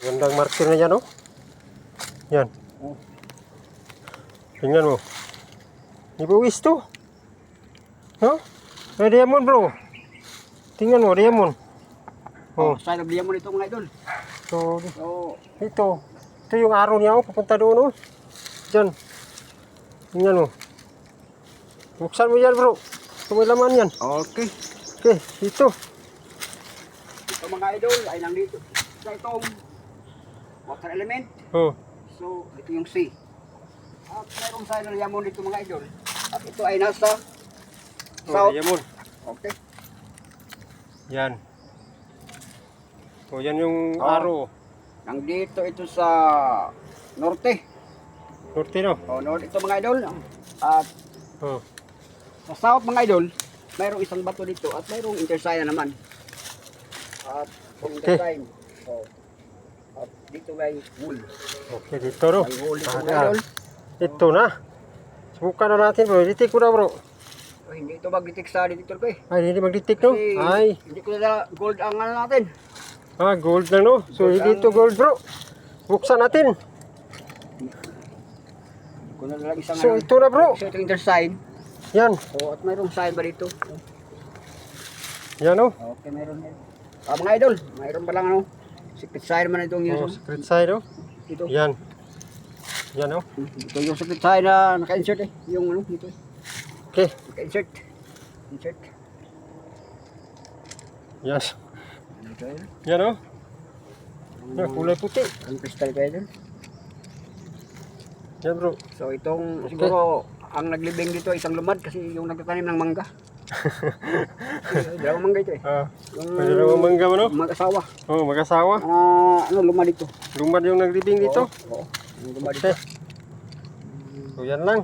Gandang marker na yan, oh. Yan. Oh. Tingnan mo. Ibuwis to. No? May diamond, bro. Tingnan mo, diamond. Oh, side of diamond ito mga idol. So, So, ito. Ito yung araw niya, oh. Papunta doon, oh. Diyan. Tingnan mo. Buksan mo yan, bro. Ito may laman yan. okay. Okay, ito. Ito mga idol ay nandito sa itong water element. Oh. So, ito yung C. At mayroong side of diamond dito mga idol. At ito ay nasa Oh, south. diamond. Okay. Yan. So, yan yung Oh. araw. Nandito ito sa norte. Norte, no? O, norte ito mga idol. At Oh. sa south mga idol, mayroong isang bato dito at mayroong intersign na naman. At kung Okay. intersign. So, at dito may wool. Okay, dito, bro. May wool dito mga Ah, idol. ito na. Subukan na natin, bro. Ditik ko na, bro. So, hindi ito mag-detect sa dito ko eh. Ay, hindi magditik, no? Kasi Ay. hindi ko na gold ang ano natin. Ah, gold na, no? So, Gold hindi ito ang- gold, bro. Buksan natin. Kung na lang isang So, ito na, bro. So, ito intersign. Yan. O, at mayroong sign ba dito? Yan, oh. Okay, mayroon. Mga idol, mayroon pa lang ano. Secret sign man itong Oh, yun. secret side, oh. Ito. Yan. Yan, oh. Ito yung secret sign na naka-insert eh. Yung ano, dito. Okay. Naka-insert. Insert. Yes. Ito yun. Yan, oh. Yan, kulay puti. Ang crystal kayo dun. Yan, bro. So itong Okay. siguro ang naglibing dito ay isang lumad kasi yung nagtatanim ng mangga. Dalawang mangga ito eh. Ah, Yung pwede naman mangga mo, no? mag-asawa. Oh, mag-asawa. Ano lumad dito. Lumad yung naglibing dito. Oo. Yung lumad dito. Okay. So, yan lang.